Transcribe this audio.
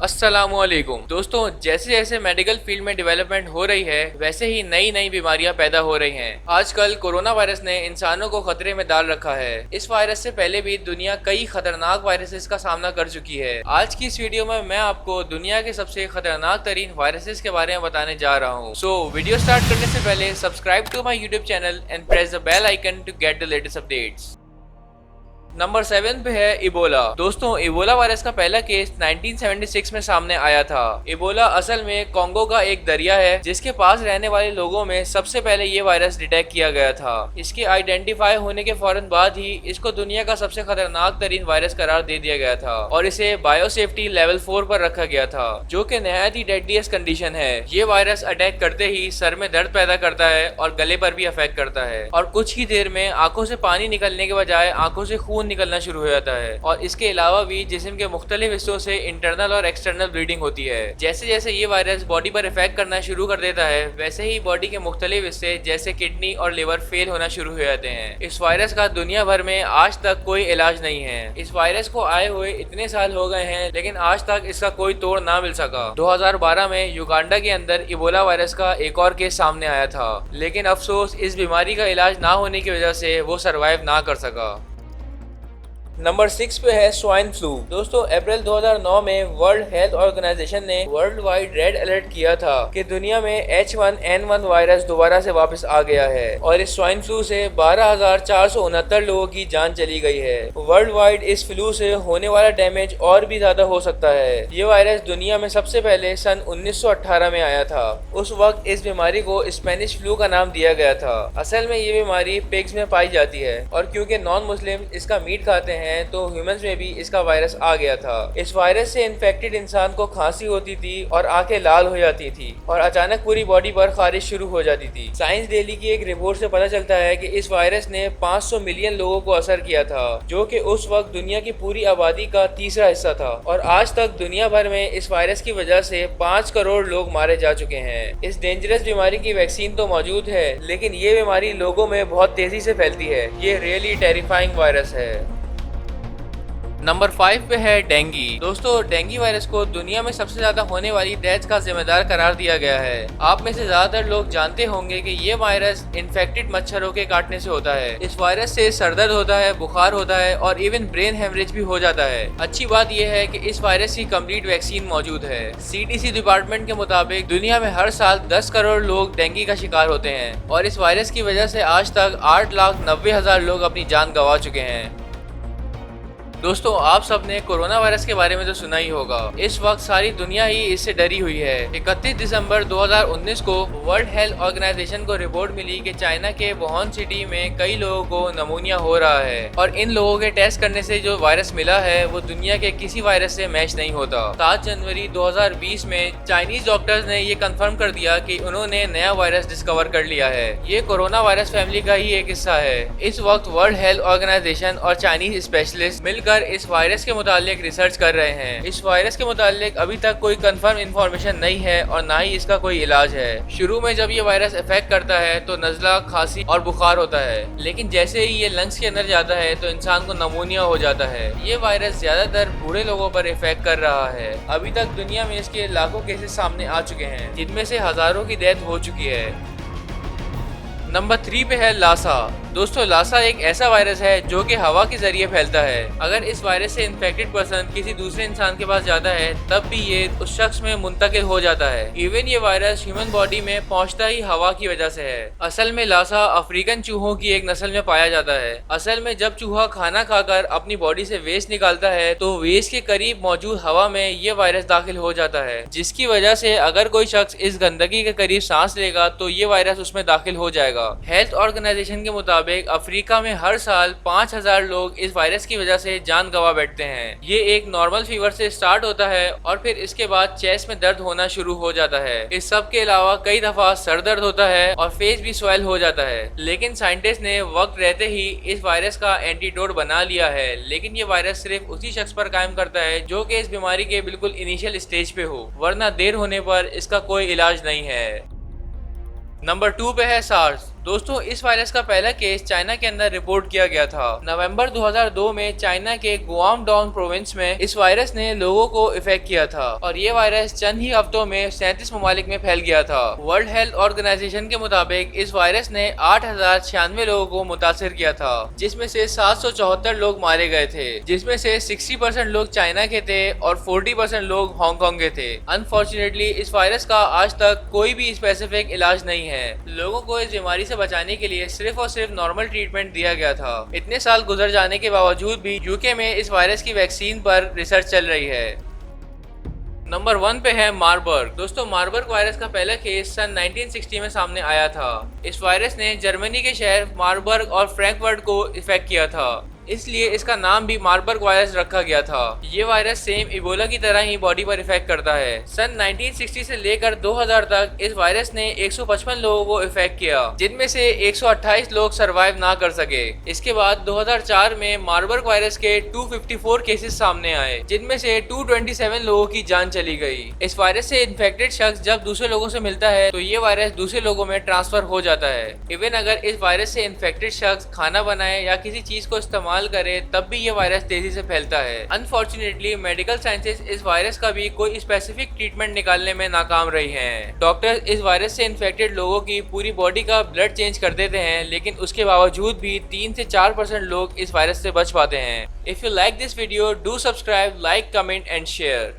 अस्सलामुअलैकुम दोस्तों, जैसे जैसे मेडिकल फील्ड में डेवलपमेंट हो रही है वैसे ही नई नई बीमारियां पैदा हो रही हैं। आजकल कोरोना वायरस ने इंसानों को खतरे में डाल रखा है। इस वायरस से पहले भी दुनिया कई खतरनाक वायरसेस का सामना कर चुकी है। आज की इस वीडियो में मैं आपको दुनिया के सबसे खतरनाक तरीन वायरसेस के बारे में बताने जा रहा हूँ। सो वीडियो स्टार्ट करने से पहले subscribe to my YouTube channel and press the bell icon to get the latest updates. Number 7 पे है इबोला। दोस्तों, इबोला वायरस का पहला केस 1976 में सामने आया था। इबोला असल में कॉन्गो का एक दरिया है जिसके पास रहने वाले लोगों में सबसे पहले ये वायरस डिटेक्ट किया गया था। इसके आइडेंटिफाई होने के फौरन बाद ही इसको दुनिया का सबसे खतरनाक तरीन वायरस करार दे दिया गया था और इसे बायोसेफ्टी लेवल 4 पर रखा गया था, जो कि नहायत ही डेडलीस्ट कंडीशन है। ये वायरस अटैक करते ही सर में दर्द पैदा करता है और गले पर भी अफेक्ट करता है और कुछ ही देर में आंखों से पानी निकलने के बजाय आंखों से खून निकलना शुरू हो जाता है। और इसके अलावा भी जिस्म के मुख्तलिफ हिस्सों से इंटरनल और एक्सटर्नल ब्लीडिंग होती है। जैसे जैसे ये वायरस बॉडी पर इफेक्ट करना शुरू कर देता है वैसे ही बॉडी के मुख्तलिफ हिस्से जैसे किडनी और लिवर फेल होना शुरू हो जाते हैं। इस वायरस का दुनिया भर में आज तक कोई इलाज नहीं है। इस वायरस को आए हुए इतने साल हो गए हैं लेकिन आज तक इसका कोई तोड़ ना मिल सका। 2012 में युगांडा के अंदर इबोला वायरस का एक और केस सामने आया था, लेकिन अफसोस इस बीमारी का इलाज ना होने की वजह से वो सरवाइव ना कर सका। नंबर 6 पे है स्वाइन फ्लू। दोस्तों, अप्रैल 2009 में वर्ल्ड हेल्थ ऑर्गेनाइजेशन ने वर्ल्ड वाइड रेड अलर्ट किया था कि दुनिया में H1N1 वायरस दोबारा से वापस आ गया है और इस स्वाइन फ्लू से 12,469 लोगों की जान चली गई है। वर्ल्ड वाइड इस फ्लू से होने वाला डैमेज और भी ज्यादा हो सकता है। ये वायरस दुनिया में सबसे पहले सन 1918 में आया था। उस वक्त इस बीमारी को स्पेनिश फ्लू का नाम दिया गया था। असल में ये बीमारी पिग्स में पाई जाती है और क्योंकि नॉन मुस्लिम इसका मीट खाते हैं तो ह्यूमंस में भी इसका वायरस आ गया था। इस वायरस से इन्फेक्टेड इंसान को खांसी होती थी और आंखें लाल हो जाती थी और अचानक पूरी बॉडी पर खारिश शुरू हो जाती थी। साइंस डेली की एक रिपोर्ट से पता चलता है कि इस वायरस ने 500 मिलियन लोगों को असर किया था, जो कि उस वक्त दुनिया की पूरी आबादी का तीसरा हिस्सा था। और आज तक दुनिया भर में इस वायरस की वजह से 5 करोड़ लोग मारे जा चुके हैं। इस डेंजरस बीमारी की वैक्सीन तो मौजूद है लेकिन ये बीमारी लोगों में बहुत तेजी से फैलती है। ये रियली टेरिफाइंग वायरस है। नंबर 5 पे है डेंगू। दोस्तों, डेंगू वायरस को दुनिया में सबसे ज्यादा होने वाली डेथ का जिम्मेदार करार दिया गया है। आप में से ज्यादातर लोग जानते होंगे कि ये वायरस इन्फेक्टेड मच्छरों के काटने से होता है। इस वायरस से सरदर्द होता है, बुखार होता है और इवन ब्रेन हेमरेज भी हो जाता है। अच्छी बात यह है कि इस वायरस की कंप्लीट वैक्सीन मौजूद है। CDC डिपार्टमेंट के मुताबिक दुनिया में हर साल 10 करोड़ लोग डेंगू का शिकार होते हैं और इस वायरस की वजह से आज तक 8,90,000 लोग अपनी जान गंवा चुके हैं। दोस्तों, आप सबने कोरोना वायरस के बारे में तो सुना ही होगा। इस वक्त सारी दुनिया ही इससे डरी हुई है। 31 दिसंबर 2019 को वर्ल्ड हेल्थ ऑर्गेनाइजेशन को रिपोर्ट मिली कि चाइना के वुहान सिटी में कई लोगों को नमूनिया हो रहा है और इन लोगों के टेस्ट करने से जो वायरस मिला है वो दुनिया के किसी वायरस से मैच नहीं होता। 7 जनवरी 2020 में चाइनीज डॉक्टर्स ने ये कंफर्म कर दिया कि उन्होंने नया वायरस डिस्कवर कर लिया है। ये कोरोना वायरस फैमिली का ही एक हिस्सा है। इस वक्त वर्ल्ड हेल्थ ऑर्गेनाइजेशन और चाइनीज स्पेशलिस्ट मिलकर इस वायरस के मुतालिक रिसर्च कर रहे हैं। इस वायरस के मुतालिक अभी तक कोई कंफर्म इंफॉर्मेशन नहीं है और ना ही इसका कोई इलाज है। शुरू में जब ये वायरस इफेक्ट करता है तो नज़ला, खांसी और बुखार होता है, लेकिन जैसे ही ये लंग्स के अंदर जाता है तो इंसान को नमूनिया हो जाता है। ये वायरस ज्यादातर बूढ़े लोगों पर इफेक्ट कर रहा है। अभी तक दुनिया में इसके लाखों केसेस सामने आ चुके हैं जिनमें से हजारों की डेथ हो चुकी है। नंबर 3 पे है लासा। दोस्तों, लासा एक ऐसा वायरस है जो कि हवा के जरिए फैलता है। अगर इस वायरस से इन्फेक्टेड पर्सन किसी दूसरे इंसान के पास जाता है तब भी ये उस शख्स में मुंतकिल हो जाता है। इवन ये वायरस ह्यूमन बॉडी में पहुंचता ही हवा की वजह से है। असल में लासा अफ्रीकन चूहों की एक नस्ल में पाया जाता है। असल में जब चूहा खाना खाकर अपनी बॉडी से वेस्ट निकालता है तो वेस्ट के करीब मौजूद हवा में ये वायरस दाखिल हो जाता है, जिसकी वजह से अगर कोई शख्स इस गंदगी के करीब सांस लेगा तो ये वायरस उसमें दाखिल हो जाएगा। हेल्थ ऑर्गेनाइजेशन के मुताबिक अफ्रीका में हर साल 5,000 लोग इस वायरस की वजह से जान गंवा बैठते हैं। ये एक नॉर्मल फीवर से स्टार्ट होता है और फिर इसके बाद चेस्ट में दर्द होना शुरू हो जाता है। इस सब के अलावा कई दफा सर दर्द होता है और फेस भी स्वेल हो जाता है। लेकिन साइंटिस्ट ने वक्त रहते ही इस वायरस का एंटीडोट बना लिया है, लेकिन ये वायरस सिर्फ उसी शख्स पर कायम करता है जो कि इस बीमारी के बिल्कुल इनिशियल स्टेज पे हो, वरना देर होने पर इसका कोई इलाज नहीं है। नंबर 2 पे है सार्स। दोस्तों इस वायरस का पहला केस चाइना के अंदर रिपोर्ट किया गया था। नवंबर 2002 में चाइना के गुआंगडोंग प्रोविंस में इस वायरस ने लोगों को इफेक्ट किया था और ये वायरस चंद ही हफ्तों में 37 ममालिक में फैल गया था। वर्ल्ड हेल्थ ऑर्गेनाइजेशन के मुताबिक इस वायरस ने 8,096 लोगों को मुतासिर किया था, जिसमें से 774 लोग मारे गए थे, जिसमें से 60% लोग चाइना के थे और 40% लोग हांगकांग के थे। अनफॉर्चुनेटली इस वायरस का आज तक कोई भी स्पेसिफिक इलाज नहीं है। लोगों को इस बीमारी से बचाने के लिए सिर्फ और सिर्फ नॉर्मल ट्रीटमेंट दिया गया था। इतने साल गुजर जाने के बावजूद भी यूके में इस वायरस की वैक्सीन पर रिसर्च चल रही है। नंबर 1 पे है मार्बर्ग। दोस्तों मार्बर्ग वायरस का पहला केस सन 1960 में सामने आया था। इस वायरस ने जर्मनी के शहर मार्बर्ग और फ्रैंकफर्ट को इफेक्ट किया था, इसलिए इसका नाम भी मार्बर्ग वायरस रखा गया था। ये वायरस सेम इबोला की तरह ही बॉडी पर इफेक्ट करता है। सन 1960 से लेकर 2000 तक इस वायरस ने 155 लोगों को इफेक्ट किया, जिनमें से 128 लोग सरवाइव ना कर सके। इसके बाद 2004 में मार्बर्ग वायरस के 254 केसेस सामने आए, जिनमें से 227 लोगों की जान चली गई। इस वायरस से इन्फेक्टेड शख्स जब दूसरे लोगों से मिलता है तो ये वायरस दूसरे लोगों में ट्रांसफर हो जाता है। इवन अगर इस वायरस से इन्फेक्टेड शख्स खाना बनाए या किसी चीज को इस्तेमाल करे तब भी ये वायरस तेजी से फैलता है। अनफॉर्चुनेटली मेडिकल साइंसेस इस वायरस का भी कोई स्पेसिफिक ट्रीटमेंट निकालने में नाकाम रही हैं। डॉक्टर इस वायरस से इन्फेक्टेड लोगों की पूरी बॉडी का ब्लड चेंज कर देते हैं, लेकिन उसके बावजूद भी 3 से 4% लोग इस वायरस से बच पाते हैं। If you like this video, do subscribe, like, comment and share.